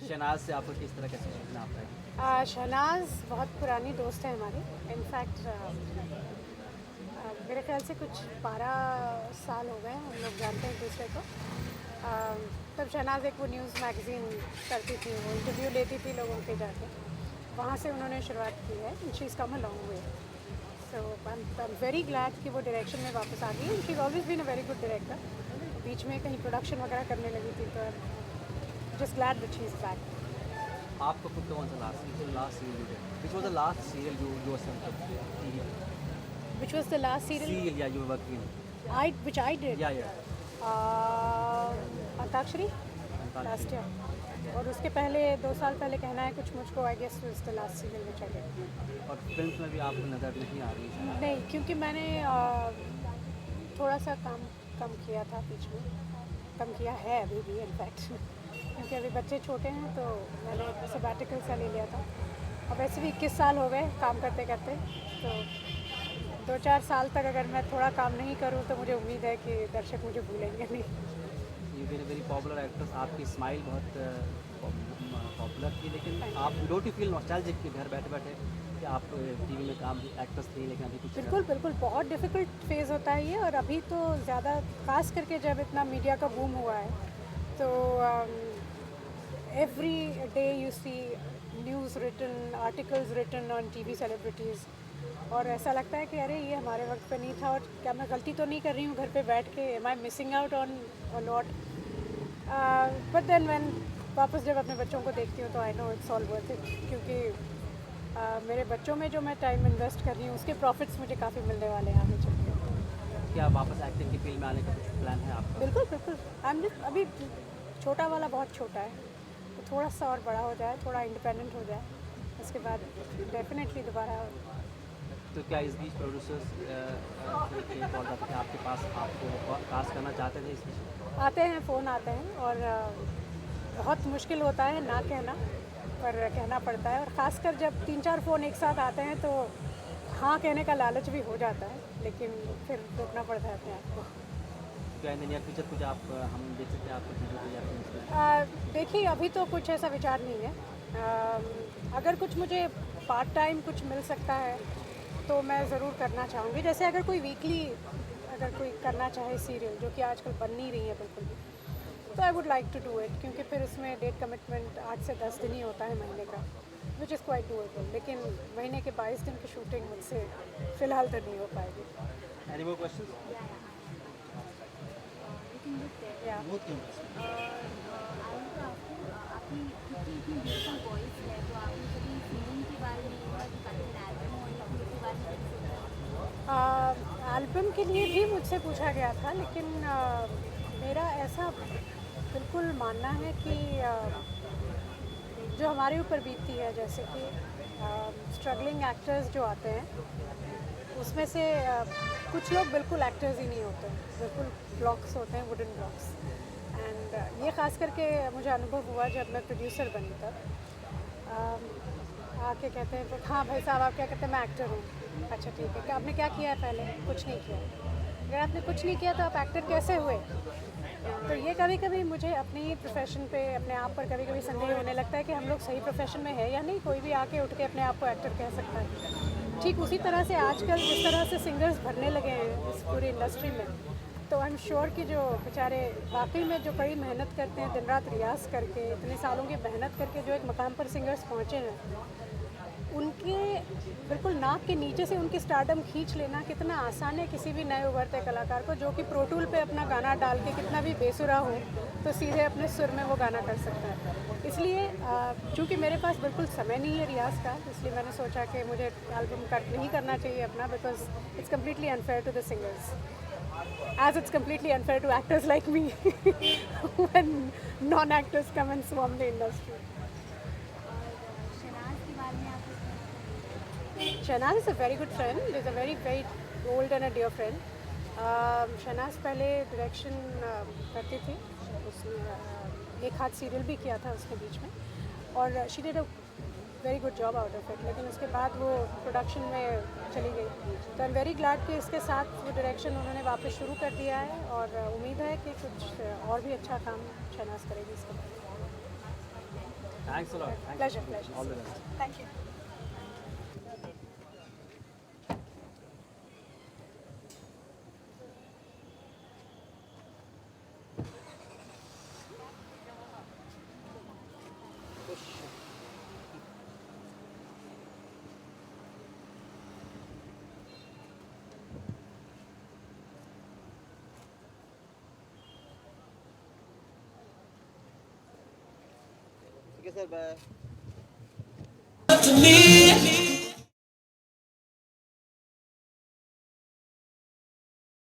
शहनाज से आपको किस तरह का सीखना आता है? शहनाज बहुत पुरानी दोस्त है हमारी। इनफैक्ट मेरे ख्याल से कुछ 12 साल हो गए हम लोग जानते हैं एक दूसरे को। तब शहनाज एक वो न्यूज़ मैगज़ीन करती थी, वो इंटरव्यू लेती थी लोगों के जाके, वहाँ से उन्होंने शुरुआत की है। She is come a long way, so I am very glad कि वो डायरेक्शन में वापस आ गई। She is always been a very good director. बीच में कहीं प्रोडक्शन वगैरह करने लगी थी, तो just glad that she is back. आपको खुद कौन सा last serial you did? Which was the last serial you were sent to TV? Which was the last serial Serial, yeah, you were working in. which I did? Yeah. Antakshari last year, और उसके पहले 2 साल पहले कहना है कुछ मुझको, I guess was the last serial which I did. और फिल्म में भी आपको नज़र नहीं आ रही है? नहीं, क्योंकि मैंने थोड़ा सा काम कम किया था बीच में, कम किया है अभी भी इनफैक्ट क्योंकि अभी बच्चे छोटे हैं, तो मैंने सबैटिकल सा ले लिया था। अब वैसे भी 21 साल हो गए काम करते करते, तो 2-4 साल तक अगर मैं थोड़ा काम नहीं करूं तो मुझे उम्मीद है कि दर्शक मुझे भूलेंगे नहीं। You been very popular actress, आपकी स्माइल बहुत पॉपुलर थी, लेकिन आप डोंट यू फील नॉस्टैल्जिक कि घर बैठे बैठे कि आप टीवी में काम एक्ट्रेस थी लेकिन अभी कुछ? बिल्कुल बिल्कुल, बहुत डिफ़िकल्ट फेज़ होता है ये, और अभी तो ज़्यादा खास करके जब इतना मीडिया का बूम हुआ है, तो every day you see news written, articles written on TV celebrities, और ऐसा लगता है कि अरे ये हमारे वक्त पे नहीं था, और क्या मैं गलती तो नहीं कर रही हूँ घर पे बैठ के, am I missing out on a lot. But then when वापस जब अपने बच्चों को देखती हूँ तो I know it's all worth it, क्योंकि मेरे बच्चों में जो मैं टाइम इन्वेस्ट कर रही हूँ उसके प्रॉफिट्स मुझे काफ़ी मिलने वाले हैं आगे चल के। क्या वापस एक्टिंग की फील्ड में आने का कुछ प्लान है आपका? बिल्कुल बिल्कुल, अभी छोटा वाला बहुत छोटा है, तो थोड़ा सा और बड़ा हो जाए, थोड़ा इंडिपेंडेंट हो जाए, उसके बाद डेफिनेटली दोबारा। तो क्या इस बीच प्रोड्यूसर्स के कॉल आते थे आपके पास, आपको कास्ट करना चाहते थे इसमें? आते हैं, फ़ोन आते हैं, और बहुत मुश्किल होता है ना कहना, पर कहना पड़ता है, और ख़ासकर जब 3-4 फ़ोन एक साथ आते हैं तो हाँ कहने का लालच भी हो जाता है, लेकिन फिर रोकना पड़ता है अपने आप को। क्या इन द नियर फ्यूचर कुछ आप हम देख सकते हैं आपको चीज़ों को या फिर? देखिए, अभी तो कुछ ऐसा विचार नहीं है। अगर कुछ मुझे पार्ट टाइम कुछ मिल सकता है तो मैं ज़रूर करना चाहूँगी। जैसे अगर कोई वीकली अगर कोई करना चाहे सीरियल, जो कि आजकल बन नहीं रही है बिल्कुल भी, तो I would like to do it, क्योंकि फिर उसमें डेट कमिटमेंट 8 से 10 दिन ही होता है महीने का, विच इज़ क्वाइट डूएबल। लेकिन महीने के 22 दिन की शूटिंग मुझसे फ़िलहाल तो नहीं हो पाएगी। Any more questions? या एल्बम के लिए भी मुझसे पूछा गया था, लेकिन मेरा ऐसा बिल्कुल मानना है कि जो हमारे ऊपर बीतती है, जैसे कि स्ट्रगलिंग एक्टर्स जो आते हैं, उसमें से कुछ लोग बिल्कुल एक्टर्स ही नहीं होते, बिल्कुल ब्लॉक्स होते हैं, वुडन ब्लॉक्स। एंड ये ख़ास करके मुझे अनुभव हुआ जब मैं प्रोड्यूसर बनी तब। आके कहते हैं हाँ भाई साहब, आप क्या कहते हैं, मैं एक्टर हूँ। अच्छा ठीक है, आपने क्या किया है पहले? कुछ नहीं किया। अगर आपने कुछ नहीं किया तो आप एक्टर कैसे हुए? तो ये कभी कभी मुझे अपने ही प्रोफेशन पे, अपने आप पर कभी कभी संदेह होने लगता है कि हम लोग सही प्रोफेशन में है या नहीं। कोई भी आके उठ के अपने आप को एक्टर कह सकता है। ठीक उसी तरह से आजकल जिस तरह से सिंगर्स भरने लगे हैं इस पूरी इंडस्ट्री में, तो आई एम श्योर कि जो बेचारे वाकई में जो कड़ी मेहनत करते हैं, दिन रात रियाज करके, इतने सालों की मेहनत करके जो एक मकाम पर सिंगर्स पहुँचे हैं, उनके बिल्कुल नाक के नीचे से उनकी स्टारडम खींच लेना कितना आसान है किसी भी नए उभरते कलाकार को, जो कि प्रो टूल पे अपना गाना डाल के कितना भी बेसुरा हो तो सीधे अपने सुर में वो गाना कर सकता है। इसलिए चूँकि मेरे पास बिल्कुल समय नहीं है रियाज का, इसलिए मैंने सोचा कि मुझे एल्बम कट नहीं करना चाहिए अपना, because it's completely unfair to the singers, as it's completely unfair to actors like me when non-actors come and swarm the industry. Shahnaz is a very good friend, is a very very old and a dear friend. Shahnaz पहले direction करती थी, उसने एक हाथ serial भी किया था उसके बीच में, और she did a very good job out of it, लेकिन उसके बाद वो प्रोडक्शन में चली गई। तो आई एम वेरी ग्लैड कि इसके साथ वो डायरेक्शन उन्होंने वापस शुरू कर दिया है, और उम्मीद है कि कुछ और भी अच्छा काम शहनाज करेगी इसके बाद। Thanks a lot, Pleasure. All the best. Thank you. ठीक है सर, बाय.